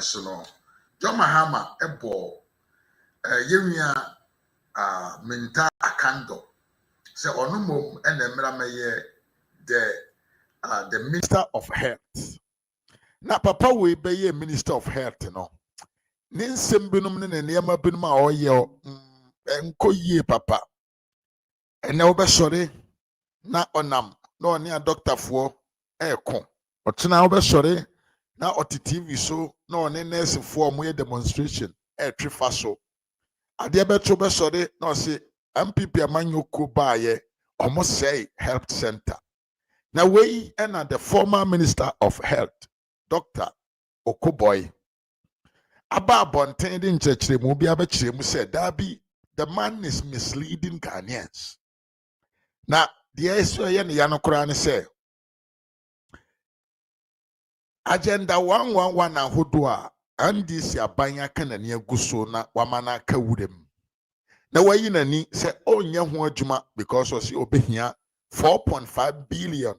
so no John Mahama ebo yewia Minta Akando say onumom enemra meye the Minister of Health. Na papa we be Minister of Health no. Ne nsem binum ne nneema binum a oyɛ enko yie papa. Ene wo be sori na onam na oni a doctor fo eko. Otena wo be sori na oti TV so na oni nurse fo mo demonstration twifa so. Ade beto be sori na o se MPP amanyoko baaye omo say health center. Now we and the former Minister of Health, Dr. Okuboy. Aba bonten din chechire mu bia be chire mu said Dabi, the man is misleading Ghanaians. Now the issue yen yanokra ne say agenda 111 ahodo a andisi abanya kana ne aguso na wamana ka wurem. Na wayi nani say onye ho adwuma because o see obehia 4.5 billion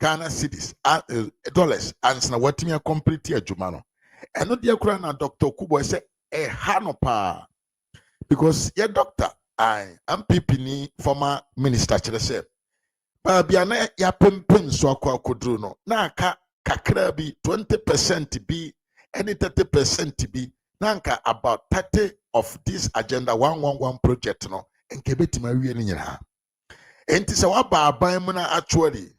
Ghana cedis dollars and na watimi complete adwuma no eno de akura na Dr. Kubo say hanopa because your doctor MPP ni former minister chere say ba bia na ya pempem so akodru no na aka kakra bi 20% bi any 30% bi na nka about 30 of this agenda 111 project no enke betima wie ni nyina enti se wa ba aban mu na actually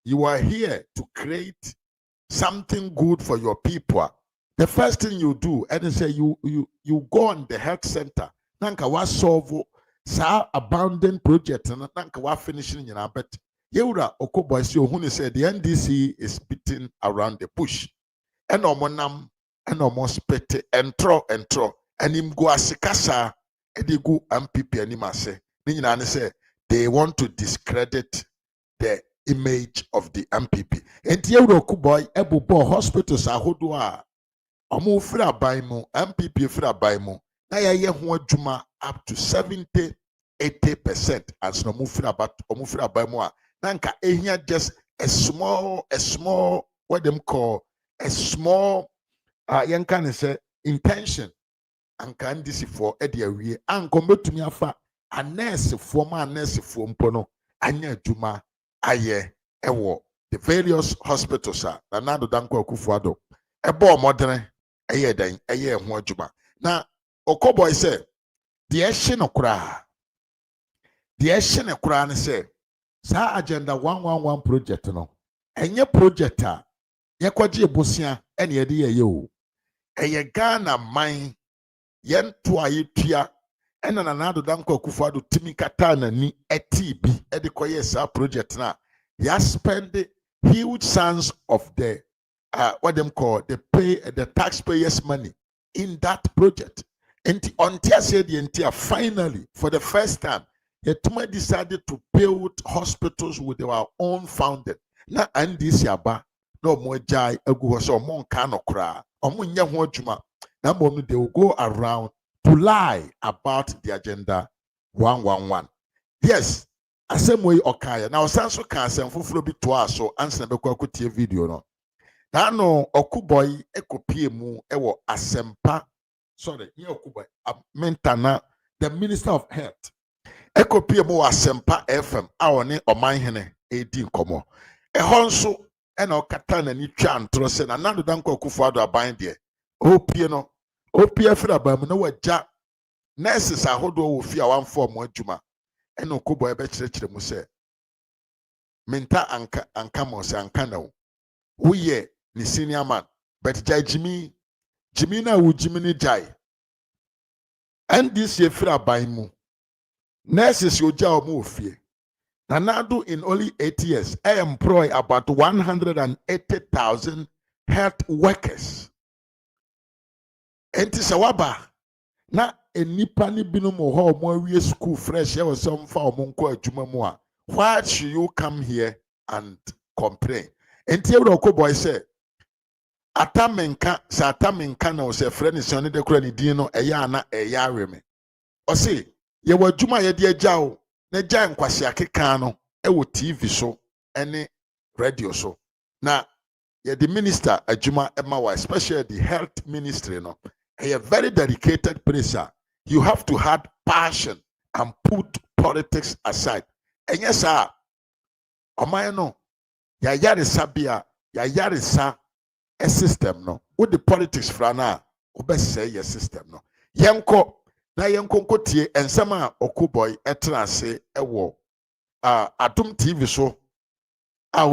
you are here to create something good for your people. The first thing you do, and say you go on the health center. Nanka wa solve sa abandoned project and nanka wa finishing in our bet. Yewura Okuboy si ohuni said the NDC is beating around the bush. And omonam and almost pete entro and him go asikasa edigu MPP animase. Ninyina say they want to discredit the image of the MPP. And Yewura Okuboy ebubo hospitals ahodo a omo fira baimu MPP fira baimu na ye ho adwuma up to 70-80% as no fira baimu a nanka ehia just a small what them call a small yen can say intention and can this for e de awie anko metumi afa a nurse for mpo no anya adwuma aye ewo the various hospitals are Nana Danko Akufo-Addo ebo modern eye dan eye ho adwuma na Okuboy say the ehye no kura ne say sa agenda 111 project no enye project a yekwaje ebosia ene ye de ye o eye Ghana man yen to ayetua ena Nana Danko Akufo-Addo timi kata na ni eti bi e de koye sa project na ya spend huge sums of the what them call the taxpayers' money in that project. And until said the finally, for the first time, Yetuma decided to build hospitals with our own founded. Na and this yaba no more jai egu so mon kano kra. Omunya ho adwuma. Na mom they will go around to lie about the agenda 111. Yes. Asem way okaya na osanso ka asem foforo bi to aso ansa be kwa kotie video no na no Okuboy ekopie mu ewo asempa sorry ye Okuboy mentana the Minister of Health ekopie mu asempa FM a one omanhene edi nkomo ehon so e na okata na ni twa antro se na Nana Danko Akufo-Addo aban de opie fira ba mu na waja nurses ahodo wo fi a wan form adwuma eno Okuboy be chire mu se minta anka mo se anka na wo ye ni senior man but jai Jimmy na wo Jimmy ni jai and this year fra ban mu nurses yo ja omo ofie Nana Addo in only 8 years employ about 180,000 health workers enti sawaba na enipa ni binum ho mo awie school fresh e was some fa omo nko adwuma mu a why should you come here and complain enti Yewura Okuboy say atamenka na o say friend is on the kura ni din no eya na eya reme o say ye wadwuma ye de agya o na gya nkwase akeka no e wo TV so ene radio so na yeah, the minister Ajuma Emawa, especially the health ministry, no, a very dedicated place. You have to have passion and put politics aside. And yes, sir, Omaya no, ya yarisa bia, ya yarisa a system no. With the politics frana, obese say your system no. Yanko na yanko kotie ensama okuboy etrase ewo Adum TV so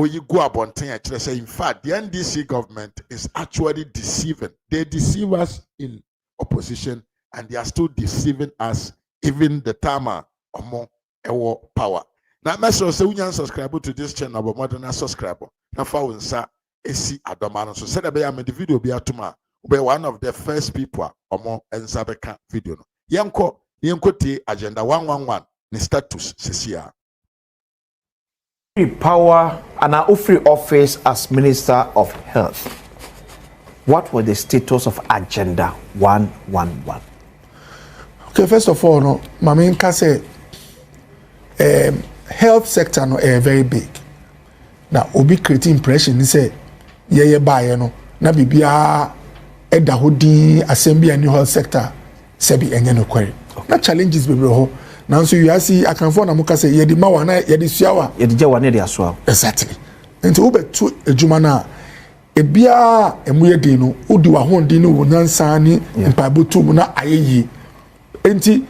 you go abonten actually say in fact the NDC government is actually deceiving. They deceive us in opposition and they are still deceiving us even the time omo ewo power. Now message say you subscribe to this channel but more than subscribe. Na fa wonsa esi adomano so say be am the video be atuma be one of the first people omo ensabeka video no. Yenko tie agenda 111 ni status sesia. Power and our free office as Minister of Health. What was the status of Agenda 111? Okay, first of all, no, my main can say health sector no very big. Now, obi create impression. He say, yeah, buy no. Na bibia eda hodi assembly and new health sector. Sebi enye no query. Na challenges bebre ho. Now so you see I can phone amuka say yedi ma wana yedi suawa yedi je wana de aso exactly nti wo betu adwuma na ebia emuye din no odi wa hon din no wonansa ni mpabotu mu na ayeyi nti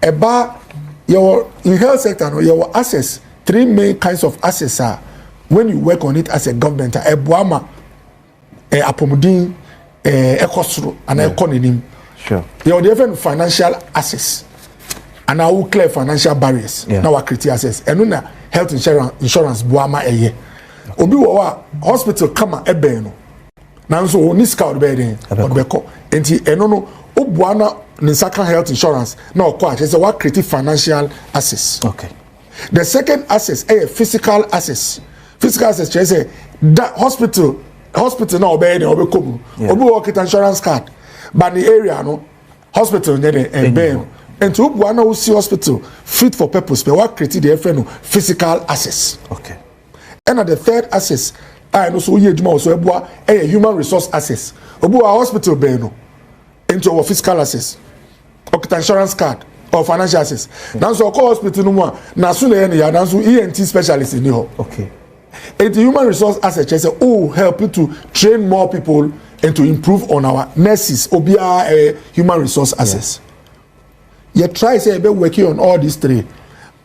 eba your in health sector no your access three main kinds of access are when you work on it as a government eboama apomudin ekosoro and economy sure your different financial access and I will clear financial barriers. Now I create access. And now health insurance buama eye. Obi wa hospital kama ebe no. Now so oni scout be den. Odbeko. Enti eno no obuana nisaka health insurance. Now kwa say what create financial access. Okay. The second access physical access. Physical access say that hospital now be den obekomu. Obi wa get insurance card. But the area no hospital ne be and to Buana will see hospital fit for purpose, but what created the FN physical access. Okay. And at the third access, I know so ye also a human resource access. Obu a hospital beno into our physical access, or insurance card, or financial access. Now so call hospital no more. Now soon now so ENT specialist in here. Okay. And the human resource access say help you to train more people and to improve on our nurses. Obia a human resource access. You try say be working on all these three,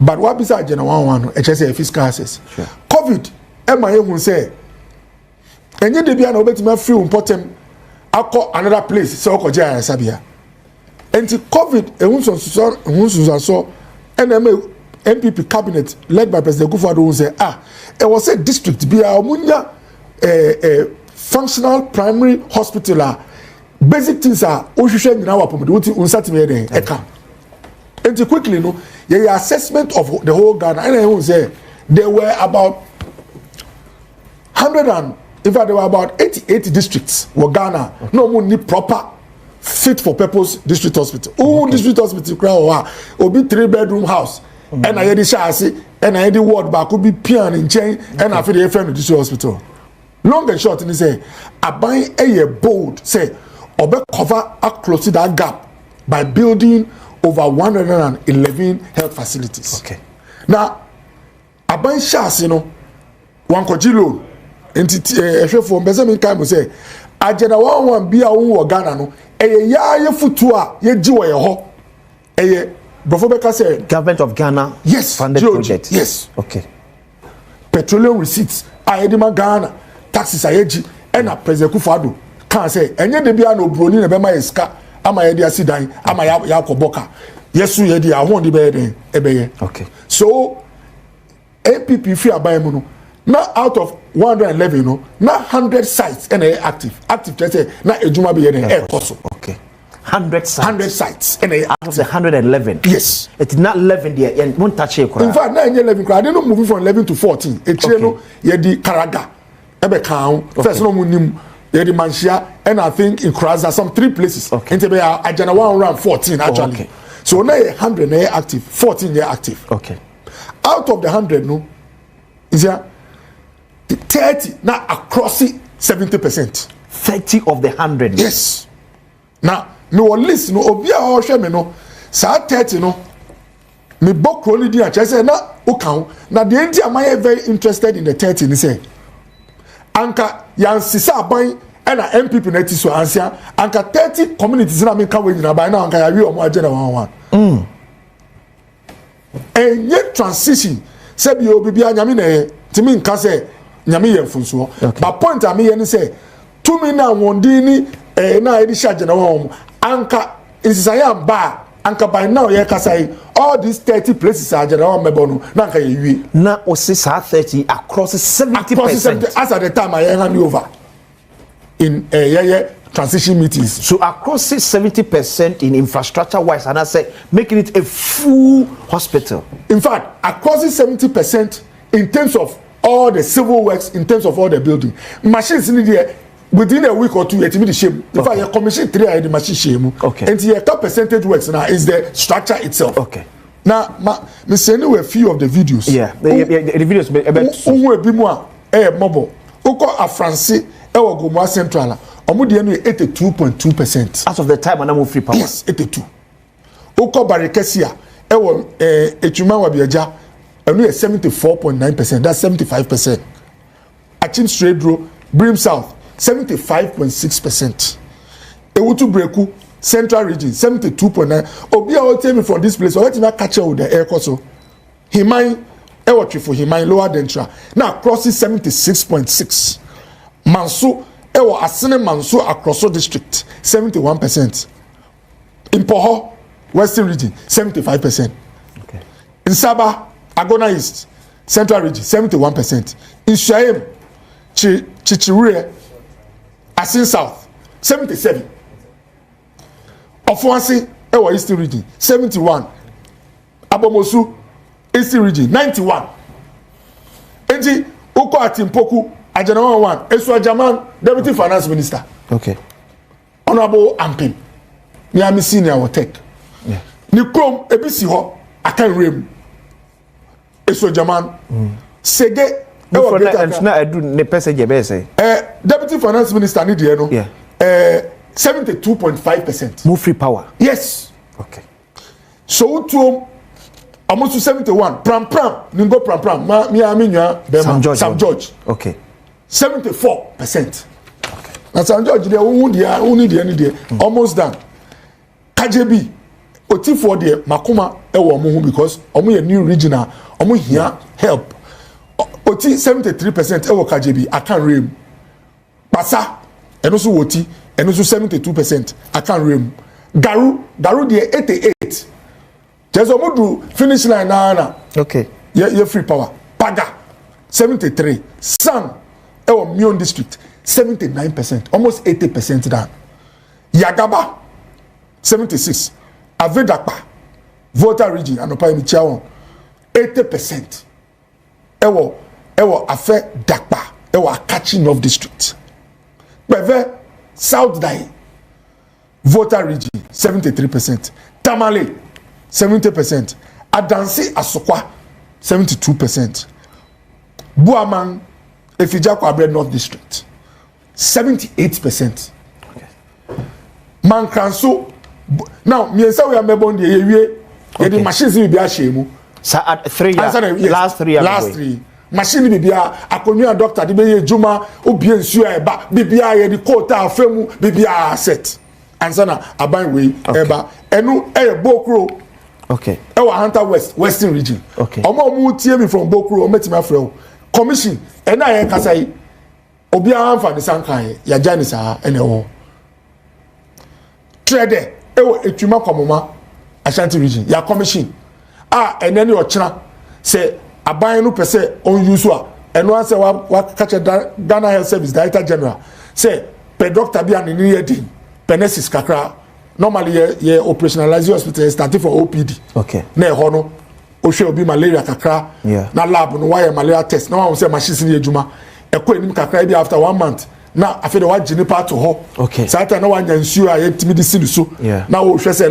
but what is agenda 111? It say fiscal access. Sure. COVID, Emma you say, and you dey be an obetime free important. Akọ another place say oko je Sabia. And COVID, ehun so NMA MPP cabinet led by President Kufuor say it was a district be a functional primary hospital. Basic things are ohwehwe nyina wa pomode woti unsatime den eka. And quickly, no, your assessment of the whole Ghana, and I will say there were about 100 and in fact there were about 88 districts were Ghana. Okay. No more need proper fit for purpose district hospital. Oh, district hospital crowd will be 3-bedroom house. And I had the chassis, and I had the ward back could be pian in chain, and I feel the FM district hospital. Long and short, and say, I buy a bold say, or cover up close to that gap by building over 111 health facilities. Okay. Now, Aban Shas, you know, one kojilo, and for Benjamin Kaimu say, Agenda 111 be a own Ghana no, ya futua, ye jiwa ya ho, Bofobeka said, Government of Ghana yes, funded project. Yes. Okay. Petroleum receipts, Ayedima Ghana, taxes Ayeji, and a President Kufuor can say, and yet they be no brony and Bema Eska. Ama yedi asidan ama ya koboka yesu yedi ahon di ebeye. Okay. So APP free aban mu no na out of 111 no na 100 sites and active just say na ejuma be yedi koso. Okay. 100 sites and out of the 111. Yes. It's not 11 there and won't touch it. In fact na 11 I didn't move from 11 to 14 e no yedi Karaga ebe kan first no munim the Manshia, and I think in Kraza, some 3 places. Okay. And Agenda 114 actually. Oh, okay. So now 100 are active, 14 are active. Okay. Out of the 100, no, is there 30 na across 70%. 30 of the 100. Yes. Now, no list no obi a o hwe me no sa 30 no me bokro ni di a che say na o kan na the enti am I very interested in the 30 ni say anka yan sisa aban and MPP na ti so ansia anka 30 communities na me ka we nyina ban na anka ya wi omo agenda 11 enye transition say bi obi bia nyame na ye timi nka say nyame ye mfunso but point am ye ni say to me na wondi ni na edisha agenda 11 anka insaya ba anka by now ye kasai all these 30 places are general member no na anka ye wi na o say 30 across 70%. As at the time I hand over in transition meetings. So across 70% in infrastructure wise, and I say making it a full hospital. In fact, across 70% in terms of all the civil works, in terms of all the building machines in there. Within a week or two, it's me the shame. In fact, your commission 3 are the machine shame. Okay. And the top percentage works now is the structure itself. Okay. Now, me send you a few of the videos. Yeah. The videos Who be more mobile. Oko Afransi ewo Gomua Central. Omo de no 82.2%. As of the time when free power. Yes, 82. Oko Barikesia ewo Echuma Wabiaja enu 74.9%. That's 75%. Achim Straight Road, Brim South 75.6%. Ewutu Breku Central Region 72.9. Obi a tell me from this place, let me catch you with the air course. Himai ewo for Himai Lower Dentra now crosses 76.6. Manso ewo Asene Manso Akroso District 71%. In Poho Western Region 75%. Okay. In Saba Agona East Central Region 71%. In Shaim Chichirure Asin South 77. Ofuansi ewo Eastern Region 71. Abomosu Eastern Region 91. Enti uko Atimpoku Agenda 111 Esu Ajaman Deputy Finance Minister. Okay. Honorable Ampim Miami Senior Wotek. Yeah. Ni krom ebisi ho akan rem. Esu Ajaman Sege for that and na edu ne percentage be say. Deputy Finance Minister ni de no. Yeah. 72.5%. Move free power. Yes. Okay. So to almost 71. Pram Ningo Pram. Miami Nwa Sam George. Okay. 74%. Okay. Now Sam George there only there almost done. KJB Otifo there Makuma ewo mo because omo ye new regional omo here help. Oti 73% ewo KJB akan rem. Pasa eno so woti eno so 72% akan rem. Garu there 88. There's a modu finish line na. Okay. Yeah, free power. Paga 73. San ewo Mion district 79%, almost 80% down. Yagaba 76. Avedakpa Volta region anopa mi chawo 80%. Ewo afe Dakpa ewo Akachi North district. Beve South Dai Volta region 73%. Tamale 70%. Adansi Asokwa 72%. Buaman Efijakwa Abre North district 78%. Okay. Mankranso now me say we are mebon de yewie the machines bi a shemu so at 3 years last 3 years machine bi bia akonua doctor de be ye juma obi ensu e ba bibia ye di quota afemu bibia set ansana aban we eba enu e Bokro. Okay. E wa Hunter Western region. Okay. Omo tie me from Bokro o metima frɛ commission e na ye kasai obi anfa de sankan ya janisa ene ho trade ewo etuma komoma Ashanti region ya commission enani ochira se aban no pese on use a eno ase wa catch Ghana Health Service Director General say per doctor bi an ni yedi penesis kakra normally ye operationalize hospital starting for OPD. Okay. Na ho no o hwe obi malaria kakra na lab no why malaria test na wa say machine ni ejuma ekọ enim kakra bi after 1 month na after the one juniper to ho. Okay. Sata na one nsuo a yetimi de sinu so. Na wo hwe say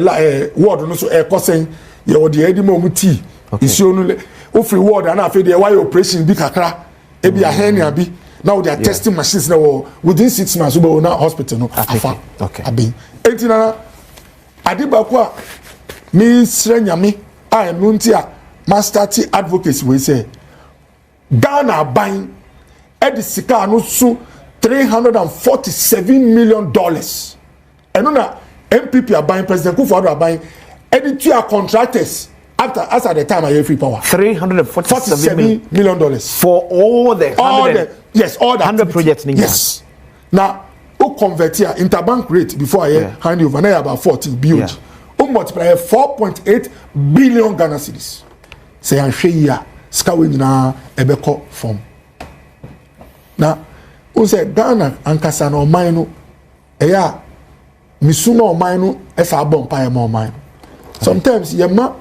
ward no so kosen ye wo de edi ma mu tea. Nsuo no le o free ward na after the why operation bi kakra ebi a hernia bi now they are testing machines now within 6 months we will now hospital no afa abi enti na adibako a mi sre nyame a enu nti a master t advocacy we say Ghana buying at the sika no so $347 million eno na MPP are buying President Kufuor are buying any two contractors after as at the time I free power $347 million for all the all the 100 projects. Yes. Now, who convert here interbank rate before I hand you over now about 40 billion. Who multiply 4.8 billion Ghana cedis. Say I'm share here. Skawe na ebeko form. Now, who say Ghana ankasa na oman no eya misu na oman no esa abon pa ma oman. Sometimes yema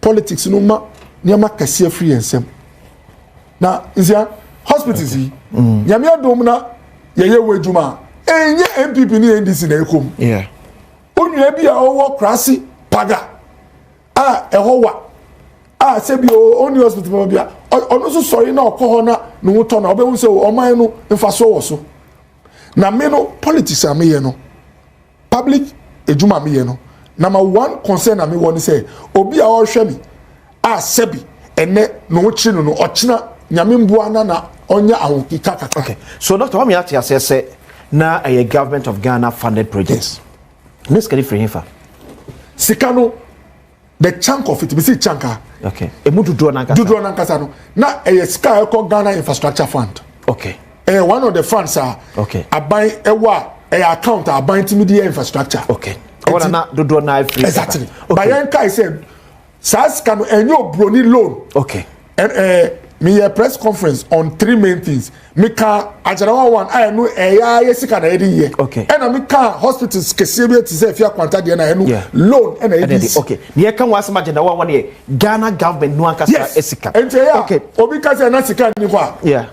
politics no ma nyama kase free ensem. Na nsia hospitals yi nyame adom na yeye wadwuma enye MPP ni NDC na ekom onua bi a owo krasi paga a ehowa a sebi oni hospital bia ono so sorry na okoho na no wuto na obehu se oman no mfaso wo so na me no politics am ye no public ejuma me ye no number one concern am won say obi a o hwe mi a sebi ene no chi no ochina nyame mboa na onya ahokika kaka. Okay, so Dr. Wamiati has said na a government of Ghana funded projects. Let's get it for him. Sikano, the chunk of it, we see chunka. Okay. Dudu nankasa no. Na a sky called Ghana Infrastructure Fund. Okay. One of the funds are okay. I buy a account I buy media infrastructure. Okay. What na Dudu na free. Exactly. Okay. But Yanka said, SAS can enyo brony loan. Okay. And me a press conference on 3 main things. Me ka ajarawa one I know yesika na edi ye. Okay. And me ka hospitals kesebe to say if you kwanta de na enu loan and edi. Okay. Me kan wasema agenda one ye Ghana government no ankasa esika. Ente ya. Okay. Obi ka say na sika ni kwa. Yeah.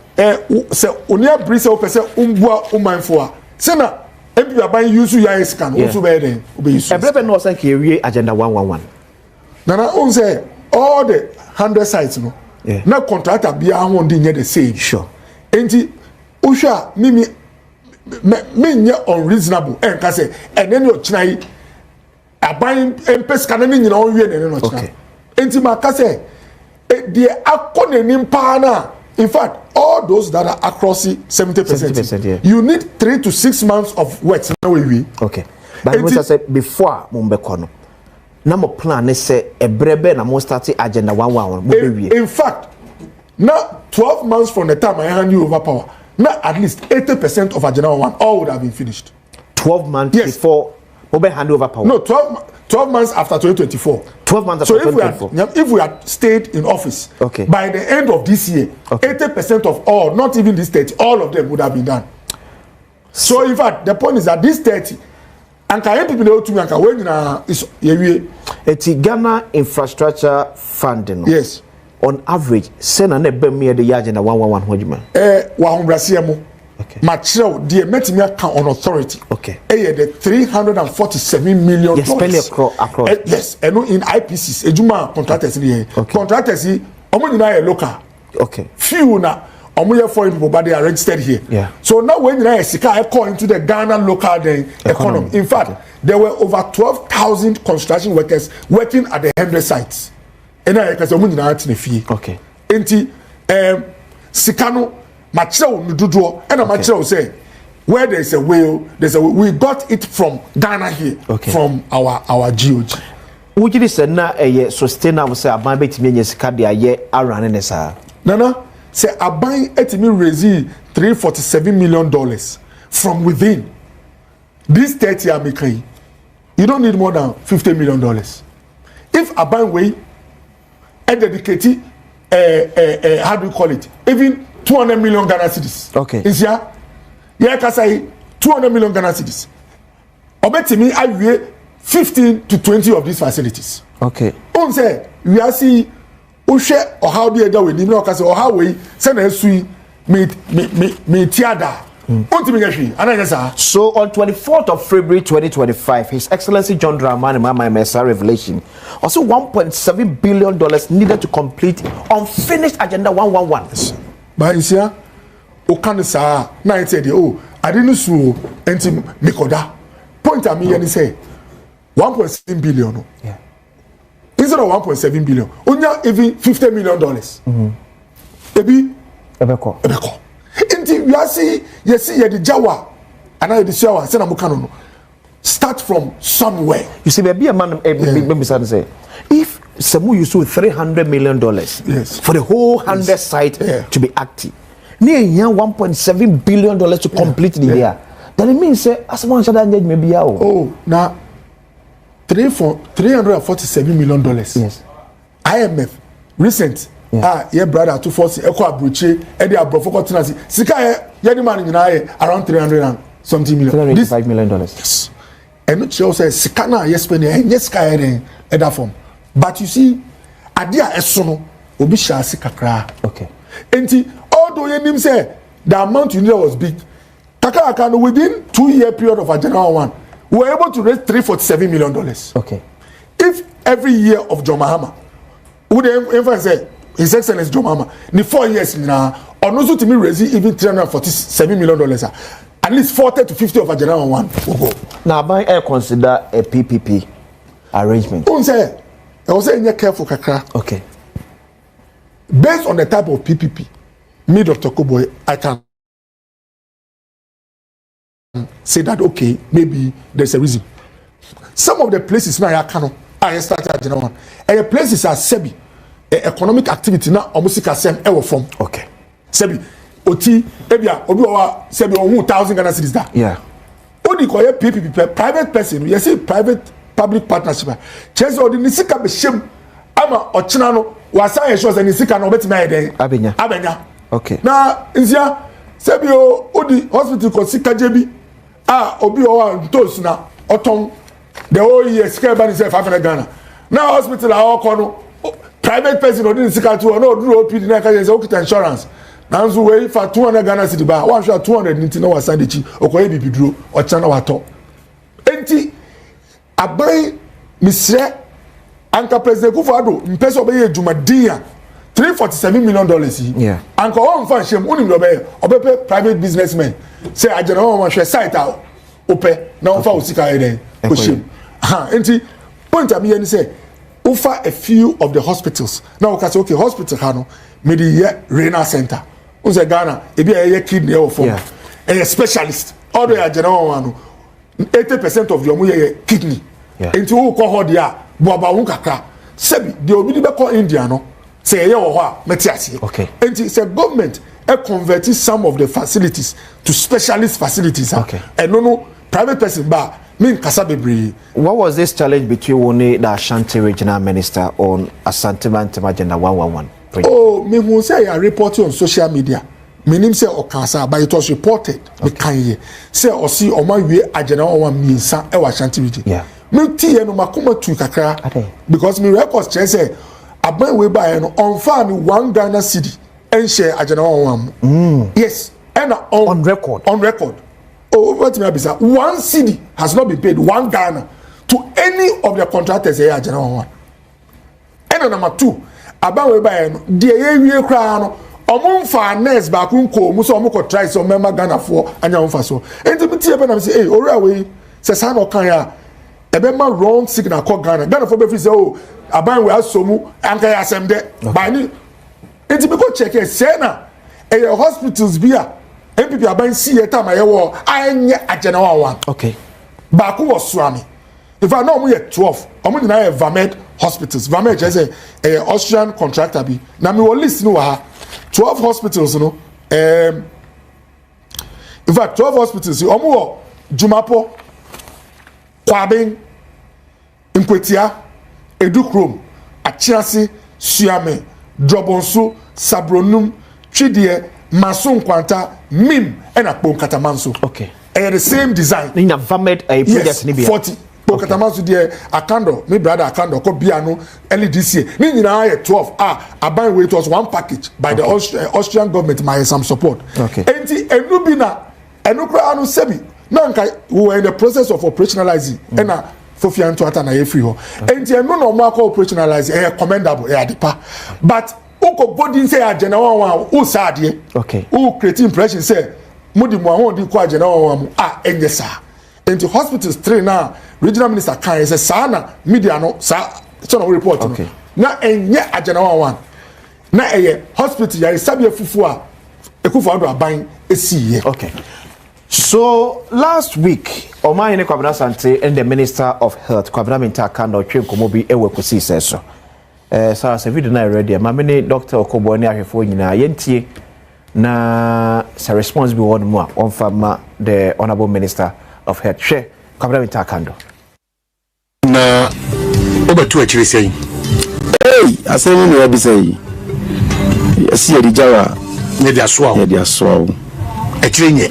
Se onia brise o pese umbua umanfo a. Se na MPP aban use ya esika no so be den obe use. Ebrebe no say ke wie agenda 111. Nana on say all the 100 sites no. Yeah. Na contractor bia ho ndi nye the same. Sure. Enti uhwa mimi me nye unreasonable enka say ene ne ochina aban empeska na nyina onwie ne no ochina. Enti maka say the akonenim pa na in fact all those that are across 70%, yeah. You need 3 to 6 months of work na we. Okay. But I say before Mombeko no na mo plan ne say ebrebe na mo start agenda 111 mo be wie. In fact, now 12 months from the time I hand you over power, now at least 80% of agenda 111 all would have been finished. 12 months before mo be hand over power. No, 12 months after 2024. 12 months after 2024. So if we had stayed in office, okay, by the end of this year, 80% of all, not even this 30, all of them would have been done. So in fact, the point is that this 30 and can people know to me and when is eti Ghana Infrastructure Fund no. Yes. On average, send an ebe me the agenda 111 hojima. Wa humbrasia mo. Okay. Material the metimi account on authority. Okay. The $347 million. Yes, spell across. Yes, and in IPCs, ejuma contractors here. Okay. Contractors here, omo nyina local. Okay. Few na omo foreign people but they are registered here. Yeah. So now when you sika call into the Ghana local economy. In fact, there were over 12,000 construction workers working at the 100 sites. And I can say omo nyina atine fie. Okay. Enti sika no material nududuo and material say where there's a will, we got it from Ghana here, from our GOG. Would you say na sustainable say aban betimi nye sika de aye arane ne sa? Nana say aban etimi raise $347 million from within. This 30 are making. You don't need more than $50 million. If aban way a dedicated how do you call it? Even 200 million Ghana cedis. Okay. Is here? Yeah, can say 200 million Ghana cedis. Obetimi I 15 to 20 of these facilities. Okay. On say we are see share or how be that we need no or how we send a sui me tiada. So on 24th of February 2025, His Excellency John Dramani Mahama Mensah revelation also $1.7 billion needed to complete unfinished agenda 111. But you see, o kan sa na it say oh ade no so enti mekoda point am here ni say 1.7 billion no yeah instead of 1.7 billion onya even $50 million ebi ebeko enti we are see yes ye the jawa and I the shower say na mo kan no start from somewhere. You see, maybe a man, say, if Samu you saw $300 million yes. for the whole 100 site to be active, near $1.7 billion to complete the year, then it means, as one should engage maybe out. Oh, now $347 million. Yes. IMF recent. Yeah, brother, 240 Echo Abruche, Eddie Abrofoko Tinasi, Sika, Yediman in around 300 and something million. $385 million. Yes. And not sure says Sikana yes penny yes sky that form. But you see, Adia Esono Obi Shasi Kakra. Okay. And although you say the amount you need was big, Kakara within 2-year period of a general one, we were able to raise $347 million. Okay. If every year of John Mahama would emphasize say His Excellency John Mahama, in 4 years now, or no to me raise even $347 million. At least 40 to 50 of a general one will go. Now, by I consider a PPP arrangement. I was saying you're careful, Kakra. Okay. Based on the type of PPP, me, Dr. Koboy, I can say that, okay, maybe there's a reason. Some of the places now I started at general one. And the places are SEBI, economic activity now almost like a same ever form. Okay. SEBI. Oti ebia obi wa say be 1,000 Ghana cedis da. Yeah. Odi ko ye PPP private person you see private public partnership. Chese odi ni sika be shem ama ochina no wa san ye sure say ni sika no obeti na ye den. Abenya. Okay. Na nsia say be odi hospital ko sika jebi obi o wa ntos na oton the whole year sika ba ni say 500 Ghana. Na hospital a o ko no private person odi ni sika to no do OPD na ka say okita insurance. Nanzo wey for 200 Ghana cedi ba one share 200 nti na wasande chi okoye bibiduro ocha na wato enti aban misre anka president Kufuor mpese obeye dwumadin $347 million yeah anka on fan shem unim do obeye private businessmen say agena on hwe site a ope na on fa osika eden ko shem enti point am here ni say offer a few of the hospitals now we can say okay hospital ha no me the renal center unse Ghana ebi a kidney or form a specialist all the general one 80% of your kidney into who call her there boaba won kakra sebi the obi be call India no say ye wo ho a metiase okay and it's a government converting some of the facilities to specialist facilities okay and no private person ba mean kasa bebre. What was this challenge between Wone, the Ashanti regional minister, on Asante Mantema Agenda 111 project? Oh, me who say I reported on social media. Meaning say Okasa, but it was reported. Me can say or see or my way Agenda 111 means Ashanti region. Yeah. Me tea no makuma tu kakra because me records say aban we buy no on farm 1 Ghana cedi and share Agenda 111. Yes, and on record. On record. Oh, what me say 1 cedi has not been paid 1 Ghana to any of the contractors here at General 1. And number 2, aban we buy no de ye kra no omon finance ba kun ko mu so omon try so member Ghana for anya onfa so. Enti me tie be na say eh ora we say san o kan ya e be ma wrong signal call Ghana for be free say oh aban we asomu anka ya asem de ba ni enti me go check e say na e hospitals bia MPP aban see e time ye wo anye Agenda 111. Okay. Ba ko was swami. If I know we 12, I'm going to Vamed hospitals. Vamed is a Austrian contractor. Now me will list no 12 hospitals, you know. In fact, 12 hospitals. Omo Jumapo, Kwabeng, Nkwetia, Edukrom, Achiasi, Suame, Drobonsu, Sabronum, Chidie, Masun Kwanta, Mim, and Akpon Katamanso. Okay. And the same design. In a Vamed project yes, 40. Katamanso there Akando, me brother Akando, ko biano early this year. Ni nyina 12. Aban way it was one package by the Austrian government my some support. Okay. Enti enubina enukra anu sebi. Na nka we were in the process of operationalizing. Na Fofian to ata na ye free ho. Enti enu no mo akọ operationalize commendable adepa. But Oko body say agenda one who sad okay. Who create impression say mudi mo ahon di ko agenda one enye sa. Into hospitals 3 now regional minister kan say sa na media no sa so no report okay. Na enye agenda one na eye hospital ya sabia fufu a Ekufuado aban esiye. Okay. So last week, Omayene Kwabena Sante and the Minister of Health, Kwabena Minta Kando, Chim Komobi, Ewe Kusi says so. So as a video na ready, Mamene Dr. Okobo ni ahefo nyina yentie na sa response be one more on farmer the Honorable Minister of Health. She Kwabena Minta Kando. Na obetu achiri sei. Hey, asemu no obi sei. Asi edi jawa. Ne dia so awo. Achiri nye.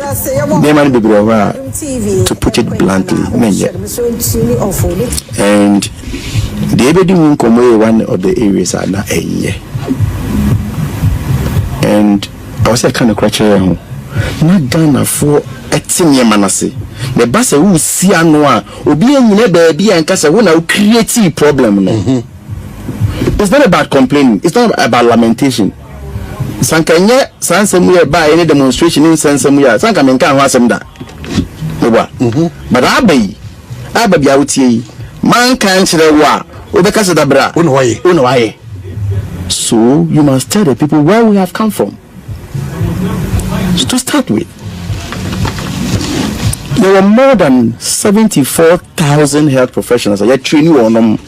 Dey man be brother to put it bluntly, menye. And the ebedi mun komo one of the areas are na enye. And I was kind of crutcher ho. Na Ghana for etinye manase. The basa who see anu a obi enyine baabi anka se wo na create problem no. It's not about complaining. It's not about lamentation. Sankanye sansemu ye ba any demonstration in sansemu ya sanka menka ho asem da. Oba. But ababi awutie man kan kire wo a obeka se da bra. Uno waye. So you must tell the people where we have come from. So to start with, there were more than 74,000 health professionals that training on them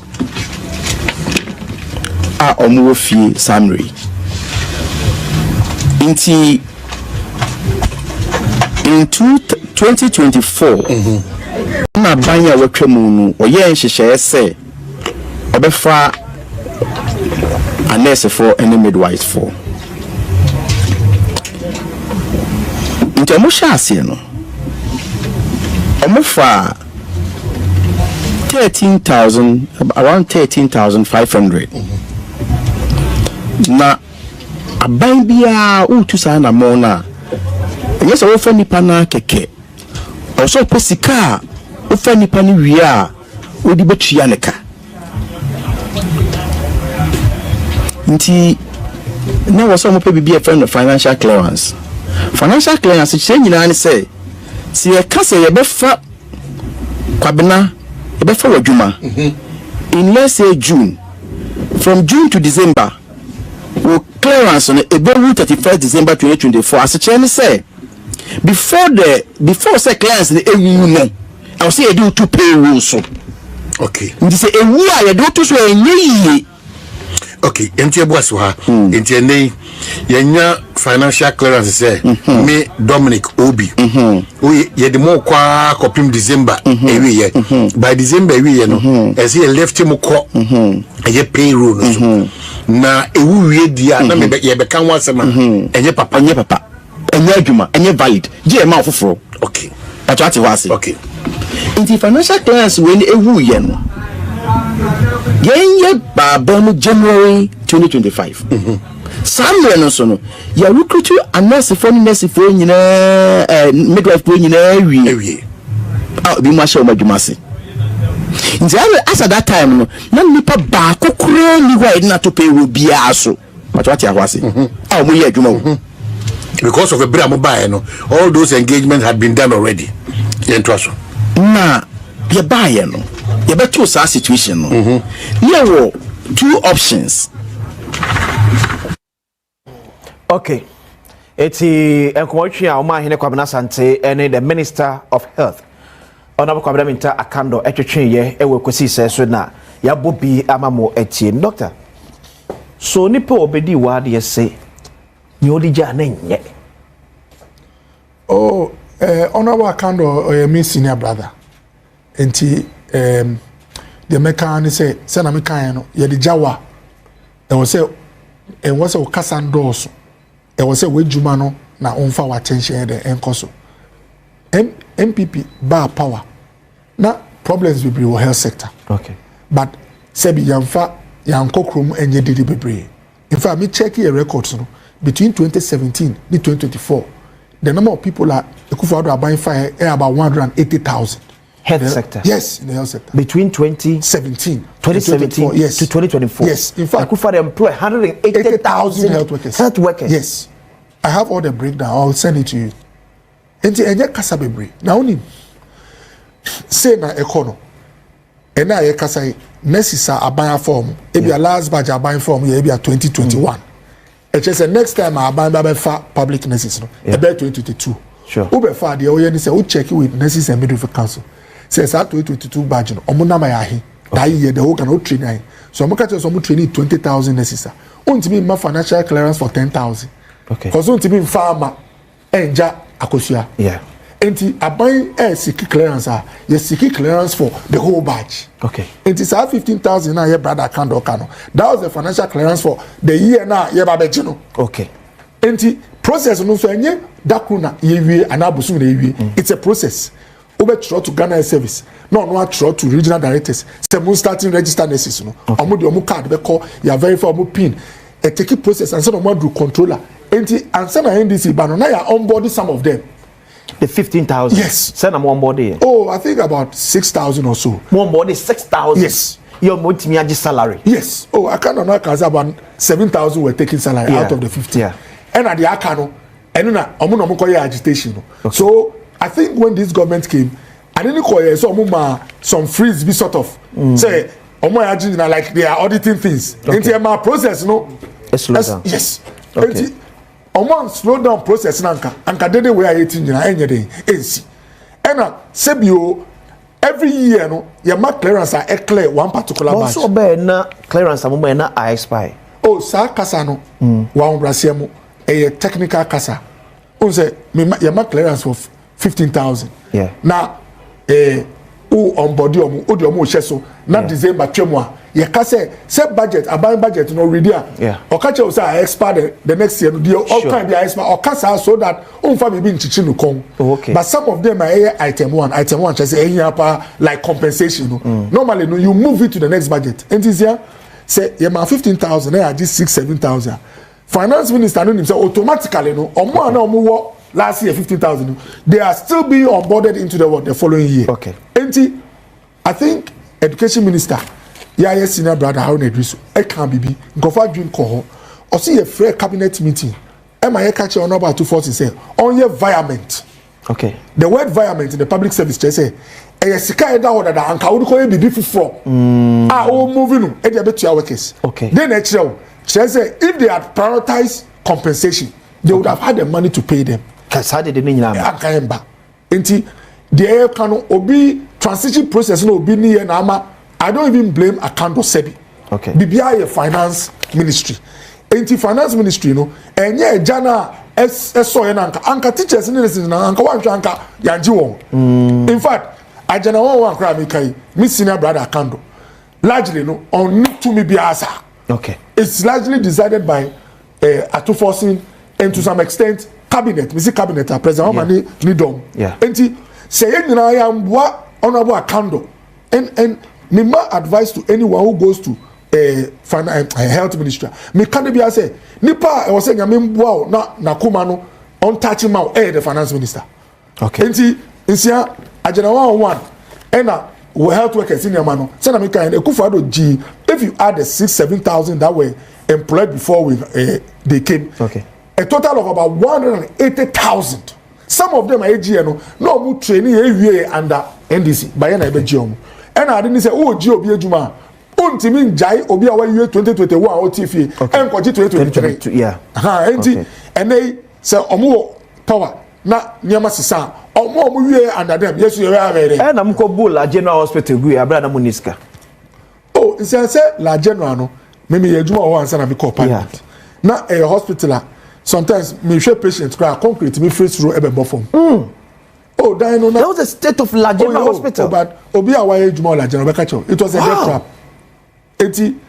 are omuofi summary. In 2024, na banya wetwemu oye nhyehyeye se obefa a nurse for any midwife for. Nti omusha ase no omufa 13,000 around 13,500 na aban bia utu sa na mo na enye se wo fa nipa na keke oso pesika wo fa nipa ni wi a odi betua ne ka nti na wo so mo pe bibia friend of financial clearance che nyina ne se si e ka se ye be fa Kwabena ye be fa wadwuma in let's say June, from June to December will clearance on about 31st December 2024 as a chairman say before say clearance the no I will say you do to pay rules so okay and say a we are do to so enye okay enti eboaso ha enti ene yenya financial clearance say me Dominic Obi we ye de mo kwa kopim December ewe ye by December ewe ye no as he left him ko ye payroll no so na ewu wie dia na me ye be kan wasema enye papa enye adwuma enye valid je ma ofoforo okay atwati wase okay in financial clearance when ewu ye no yenye babon January 2025 somewhere no so no ya recruit a nurse for nyina midwife for nyina wie bi ma sha o madwumase nti as at that time no na nipa ba kokoro ni wa na to pay ro bia so patwati ahwase mo ye adwuma wo because of a bra mo buy no all those engagements had been done already yentraso na ye buy no ye beto sa situation no there were two options. Okay. Eti enkomotwe a Omayene Kwabena Sante ene the Minister of Health. Honorable Kwabena Minta Akando etwetwe ye ewe kosi so na ya bobi amamo etie doctor. So nipa obedi wa de say ni odija na nye. Oh, Honorable Akando me senior brother. Enti the mechanic say na me kan no ye de jawa. E wo say Kasandorso. E wo say we juma no na onfa wa attention de enkoso. MPP ba power. Na problems be in health sector. Okay. But sebi yamfa yankokrom enye didi bebre. In fact, me check your records no between 2017 and 2024. The number of people are Ekufuado are buying fire about 180,000. health sector. Yes, in the health sector. Between 2017 yes. to 2024. Yes, in fact, Akufo-Addo employed 180,000 health workers. Health workers. Yes, I have all the breakdown. I'll send it to you. Enti enye kasa bebre. Na oni say na ekono. Ena ye kasa nurses are aban form. Ebi a last batch aban form ye ebi a 2021. It say next time aban ba fa public nurses no. Ebe 2022. Sure. Ube fa de oye ni say we check with nurses and midwifery council. Says that 2022 badge no. Omo na ma ya he. That year the whole can train ahi. So omo ka tell some training 20,000 nurses. Untimi ma financial clearance for 10,000. Okay. Because untimi farmer enja akosua. Yeah. Enti aban seek clearance you seek clearance for the whole batch. Okay. Enti say 15,000 na your brother account okano. That was the financial clearance for the year na ye ba beji no. Okay. Enti process no so enye dakru na ye wie anabusu na ye wie. It's a process. Obe try to Ghana service. No try to regional directors. Say mo starting register nurses no. Omo de omo card be call ya verify omo pin. A take process and say omo do controller. Enti answer na NDC ba no na ya onboard some of them. The 15,000. Yes. Send them on board here. Oh, I think about 6,000 or so. One board is 6,000. Yes. Your multi salary. Yes. Oh, I can't know because about 7,000 were taking salary out of the 50. Yeah. And at the Akano, and na omo call agitation. Okay. So I think when this government came, I didn't call it so some freeze be sort of say omo agitating like they are auditing things. Into my process, no. Yes. Okay. Omo slow down process anka dede we are eating na enye dey ensi. Ena sebio every year no your mark clearance are clear one particular batch. Also be na clearance am na I expire. Oh, sa kasa no. Wa ombrase mu technical kasa. On say your mark clearance for 15,000. Yeah. Na who on body omo odi omo hye so na December twemu ye ka say budget aban budget no ready yeah. Okache o say I expire the next year no dey all kind be expire okasa so that on fa be nchichi no kon. Okay. But some of them are item 1 just say like compensation no. Normally no you move it to the next budget. And this year say you ma 15,000 na just 6-7,000. Finance minister no himself automatically no omo na omo wo last year 15,000 they are still being onboarded into the following year. Okay. And I think education minister yeah senior brother Haruna Idrisu e can be gofa dream ko or see a fair cabinet meeting am I catch on about 240 say on your environment. Okay. The word environment in the public service just say e sika e da order da anka wo ko e bibi fufuo o moving no e dey betu our workers. Okay. Then e say if they had prioritized compensation they would have had the money to pay them. Kasa de ni nyina ma. Akayemba. Enti the kanu obi transition process no obi ni na ama I don't even blame Akando Sebi. Okay. BBI financial ministry. Enti finance ministry no enye jana eso ye na anka teachers ni listen na anka wan anka yanji won. In fact, ajana wan kra me kai me senior brother Akando. Largely no on to me biasa. Okay. It's largely decided by Atuforcing and to some extent cabinet. Me see cabinet president Omani Nidom. Yeah. Enti say you know I am what honorable Akando and me ma advice to anyone who goes to health ministry me can be say nipa I was saying me mboa na kuma no on touch ma the finance minister. Okay. Enti nsia agena 101 ena we health workers in yamano say na me kan Akufo-Addo G if you add the 6-7,000 that were employed before we they came. Okay. A total of about 180,000. Some of them are AGN no mu training AVA under NDC by na be GM. And I didn't say oh G obi ejuma untimi njai obi awa year 2021 OTF and 2023. Yeah. Enti ene say omo power na nyama sisa omo wie under them yes you are very. And am ko bull general hospital gu ya bra na muniska. Oh, it's say la general no me ejuma o ansa na me call pilot. Na a hospital sometimes me share patients cry concrete me face through ebe bofom. Oh, that was a state of La General Hospital. But Obi Awaye Juma La General Bekacho. It was a death trap.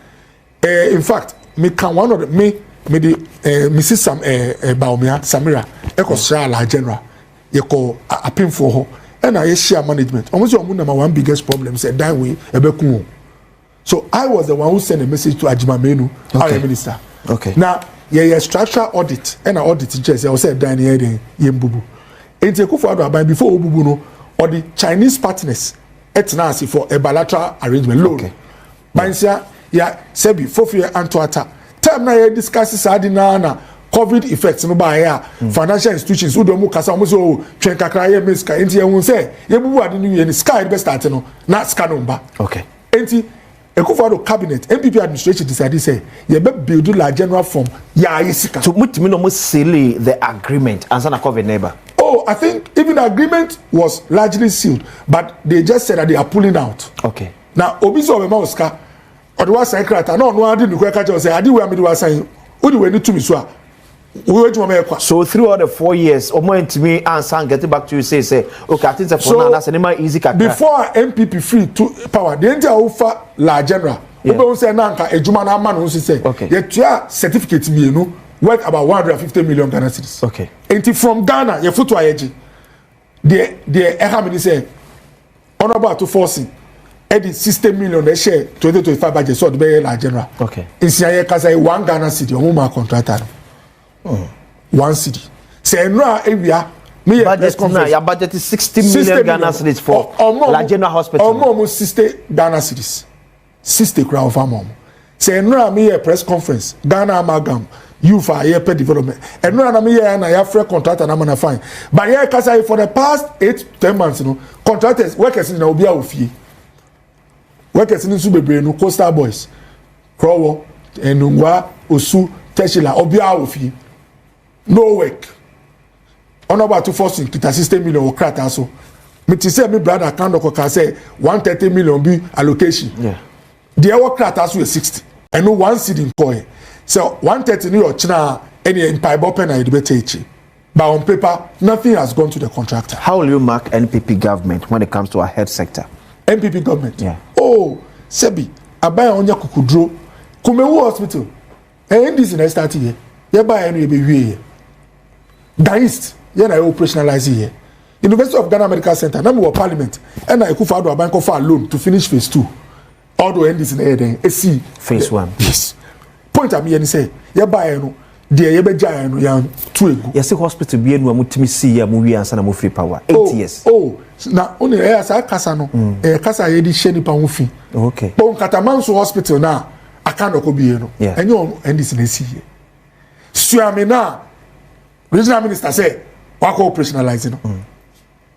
In fact, me can one of the me the Mrs. Baumia Samira Eko Sra La General. Yeko appeal for her. And I share management. Almost your number one biggest problem said that way Ebeku. So I was the one who sent a message to Ajima Menu, our minister. Okay. Now, yeah, structural audit and an audit just I said Daniel Yembubu. Enti Akufo-Addo aban before obubu no or the Chinese partners etna ase for a bilateral arrangement loan Okay. bansia ya sebi fofie antoata time na ye discuss sadi na covid effects no ba ya financial institutions wo do mu kasa mo so twen kakra ye miska enti ye hun say ye bubu ade ni ye ni sky be start no na ska no mba Okay. enti Ekufo-Addo cabinet NPP administration decided say ye be build la general form ya yisika. So mutimi no mo seal the agreement and sana COVID neighbor. Oh, I think even the agreement was largely sealed, but they just said that they are pulling out. Okay. Now, Obiso Obema Oscar, or the one secretary, no, I didn't quite catch us. I did where I was saying, who do we need to be so? So through all the 4 years, Omo to me and getting back to you say, okay, I think for now that's an easy kakra. Before MPP free to power, the entire offer la general. Obo say nanka ejuma na man who say, okay, your certificate me no worth about 150 million Ghana cedis. Okay. And from Ghana, your foot to ayeji. The economy say honorable to forcing. Edi 60 million they share 2025 budget so the be la general. Okay. Insiye kasa 1 Ghana cedi omo contractor. 1 cedi. Say no area me budget now your budget is 60 million Ghana cedis for La General Hospital. Almost 60 Ghana cedis. 60 crowd of amom. Say no me a press conference Ghana amalgam youth for year development. And no na me na ya free contractor na man fine. But here kasa for the past 8 to 10 months you know contractors workers in obi a ofie. Workers in Subebre no Coastal Boys. Krowo Enungwa Osu Teshila obi a ofie. No work. Honorable to force kita 60 million or crat also. Me ti say me brother account ko say 130 million be allocation. Yeah. The work crat also is 60. And no 1 cedi coin. So 130 ni your china any empire open na edibete. But on paper nothing has gone to the contractor. How will you mark NPP government when it comes to our health sector? NPP government. Yeah. Oh, Sebi, abaya onya kukudro. Kumewu hospital. And this is start here. Ye buy any be we. Daist, ye na operationalize here. University of Ghana Medical Center, na me parliament. And na Ekufo-Addo abanko for loan to finish phase 2. Although end this in here then phase 1. Yes. Point am here say, ye buy no de ye be jay no yan two egu. Yes, hospital be enu amutimi see ya mu wi ansa na mu free power. 8 years. Oh, na only asa kasa no. Kasa ye di share nipa ho fi. Okay. Bon Katamanso hospital na aka no ko bi no. Enyo on end this in see here. Suame na regional minister say wako operationalize no.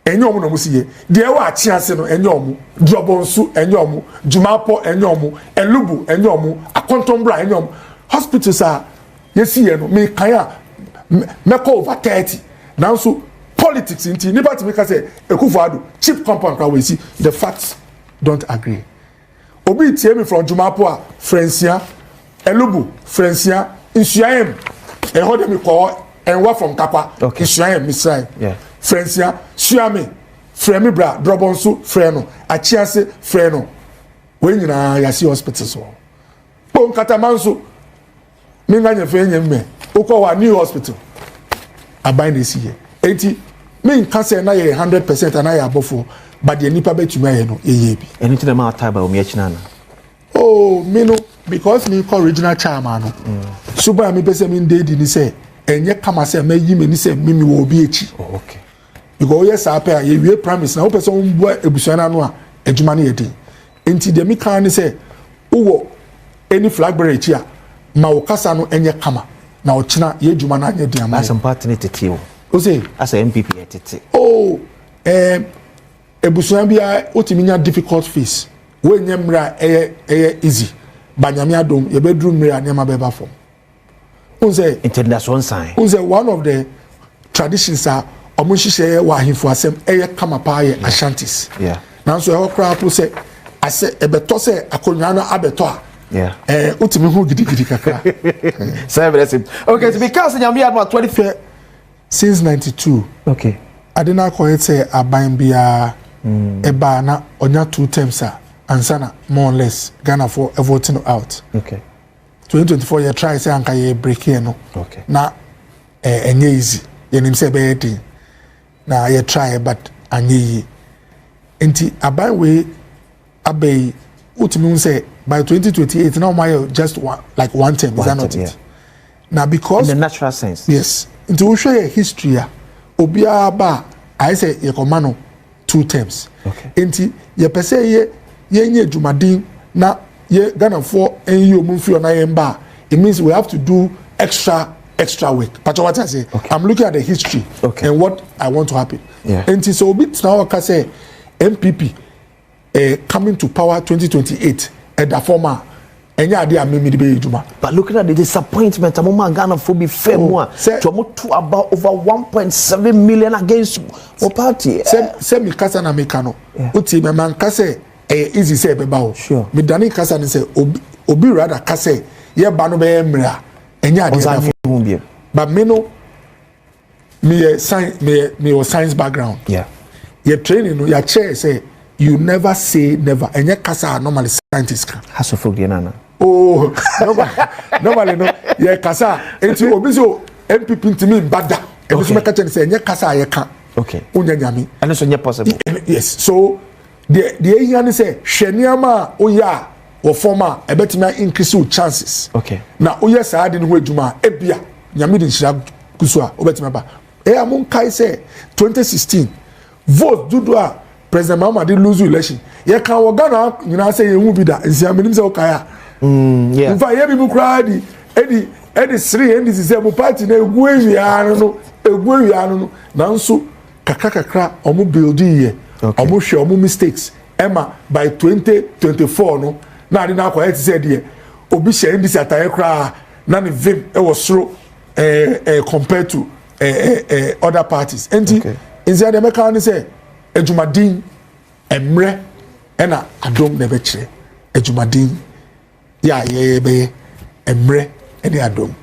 Enyo mu no mu see de e wa achiase no enyo mu Drobonsu enyo mu Jumapo enyo mu Elubu enyo mu Akontombra enyo mu hospitals are yes here no me kan me call over 30 now so politics inti nipa to make say Ekufo-Addo cheap compound crowd we see the facts don't agree obi tie me from Jumapo a Francia Elubu Francia Nsuayem e ho dem call enwa from Kapa Nsuayem Misrai yeah Francia Suame Fremi bra Drobonsu Freno Achiase Freno we nyina ya see hospital so Bon Katamanso me nganye fe nyemme ukọ wa new hospital aban na esi here enti me nka say na ye 100% na ya abofo but the nipa betuma ye no ye bi anything am out by omi echina na oh me no because me call original chairman no suba me pese me dey di ni say enye kama say me yi me ni say me wo obi echi oh okay because yes apia ye wie promise na wo pese on bua ebusuana no a adwuma na ye din enti de me kan ni say wo any flag bearer echi a ma ukasa no enye kama na ochina ye djuma na anye diama as party tete o say as MPP tete oh ebusuan bia otiminya difficult phase we nyemra easy banyame adom ye bedru mra nyama beba fom o say international sign o say one of the traditions are omunhihye wa ahimfo asem kama pa ye Ashantis yeah now so e okra po say ase ebeto say akonwa no abeto a yeah utimi hu gidigidi kakra okay to because nyame adma 25 since 92 okay adena ko say aban bia eba na onya 2 terms a ansana more or less Ghana for voting out okay 2024 you try say anka ye break here no okay na enye easy ye nim say be dey na ye try but anye enti aban we abey utimi say by 2028 now my just one term is that not it now because in the natural sense yes into we share history obia ba I say ye komano 2 terms. Okay. Enti ye pese ye nye dwumadin na ye Ghana for enyi omumfi ona yemba. It means we have to do extra work. But what I say, I'm looking at the history and what I want to happen. Yeah. And so bit now I say MPP coming to power 2028 at the former but looking at the disappointment among Ghana for be fair more to about over 1.7 million against our party. Say me kasa na mekano. Uti me man kase easy say beba o. Sure. Me dani kasa ni say obi rather kase ye ba no be emra enya ade. But me no me science me science background. Yeah. Your training no your chair say you never say never. Enya kasa normally scientists can. Haso folk di nana. Oh, nobody no. Yeah, kasa. Enti obi so MPP ntimi mbada. Ebi so meka chen say enya kasa ye kan. Okay. Unya nyame. And so nya possible. Yes. So the here ni say hweniama oya wo former ebetimi increase your chances. Okay. Na oya saa de no ho adwuma ebia nyame de nhira kuso a obetimi ba. Amon kai say 2016 vote dudu a President Muhammad lose election. Ye kan wo Ghana nyina say ye hu bi da nsiamenim say okaya. Yeah. In fact, ye bi crowd edi 3 and this is a party na egu ewiano no nanso kakra omo building ye omo hwe omo mistakes ema by 2024 no na ade na akwa say de obi share this attire kra na ne vim e was soro compared to other parties enti inside the meka say ejumadin emre ena adom na be kire ejumadin ya be emre any adom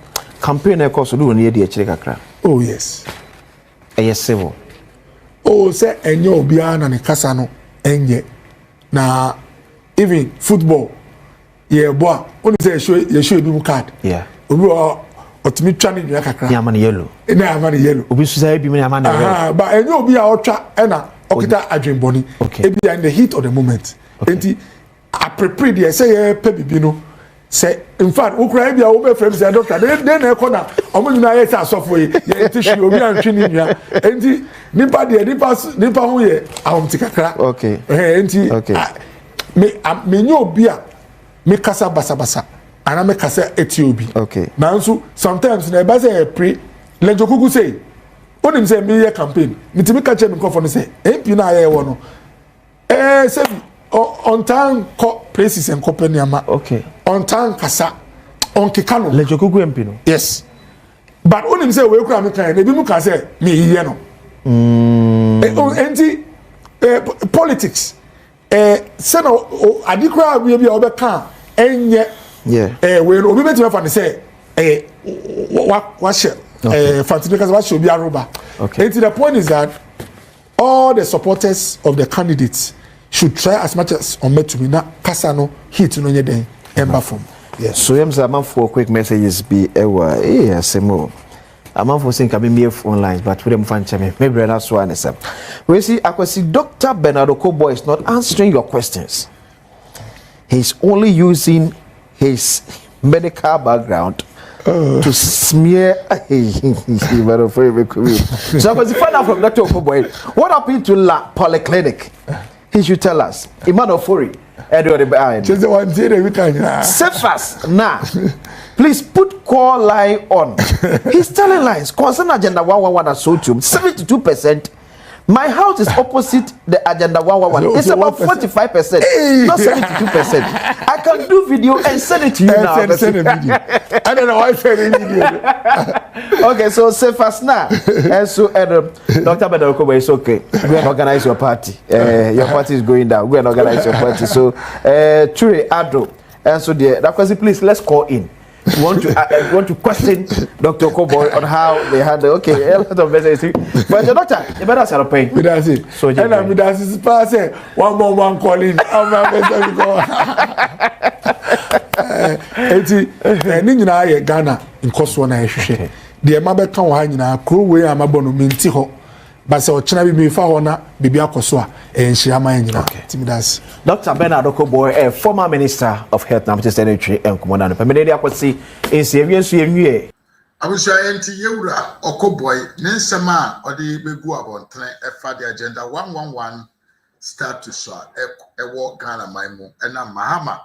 campaign e course do ne dey kire kakra. Oh yes. Yes civil. Oh say enye obia na ne kasa no enye na even football yeah boy only say you show bi card. Yeah. Obi otimi twa ne nua kakra. Ya man yellow. Na ya man yellow. Obi so say bi me man red. But enye obia otwa na okita adwenboni. Ebi in the heat of the moment. Enti I prepare there say yeah pe bibi no. Say in fact ukra bia wo be frame say doctor den na corner omo nyina yes asofo ye tissue obi antwe ni nua enti nipa ho ye ahomti kakra Okay. Enti me nyo obi a me kasa basabasa ana me kasa etiobi Okay. nanso sometimes na ba say pre lenjokuku say onim say me ye campaign mitimi ka che me nkofo no say MP na aye wo no say on time places and company ama. Okay. On time kasa on kikano. Lejokuku MP no. Yes. But onim say we kura me kan e bi mu ka say me yiye no. Enti politics say no adikura we bi obeka enye. Yeah. We obi betima fa ne say wa share Fantino kasa wa share obi aroba. Okay. Enti the point is that all the supporters of the candidates should try as much as on met to me na kasano hit no nye den emba from. Yes. So yam say man for quick messages be ewa asemo. I'm for saying can be online but we dem fan cheme. Maybe that's one is up. We see akwasi Dr. Bernard Okobo is not answering your questions. He's only using his medical background to smear. So I was find out from Dr. Okobo what happened to La Polyclinic. He should tell us. Imano Fori. Cephas now. Please put call line on. He's telling lies. Concern agenda 111 at Sotium. 72%. My house is opposite the agenda 111. It's about 45%, not 72%. I can do video and send it to you now. Send a video. I don't know why I send a video. Okay, so Cephas now. And so Dr. Benakobo is okay. Go and organize your party. Your party is going down. Go and organize your party. So Chure Ado. And so that question, please let's call in. We want to question Dr. Okobo on how they handle. Okay, a lot of messages. But the doctor, you better start paying. That's it. So and I'm that's his pass. One more one calling. Ni nyina ye Ghana nkoso na ehwehwe. De ma be kan wa nyina kro we amabɔ no menti ho. Ba se ochina bi me fa ho na bibi akoso a enhia man nyina. Timidas. Dr. Bernard Okobo, a former minister of health and sanitary and commandant. Pamene dia kwasi ensiewie so enwie. Abusha enti yewura Okobo ne nsema odi begu abontene efa the agenda 111 status ewo Ghana maimu and Mahama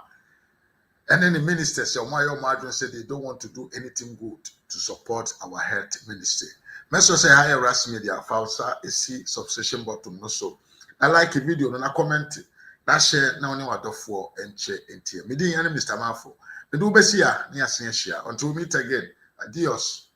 and then the ministers said they don't want to do anything good to support our health ministry. Meso say higher ras media falsa is substation bottom no so. I like a video and I comment that share now only what for and share in tear. Me didn't Mr. Mafo. Me do besia near share until we meet again. Adios.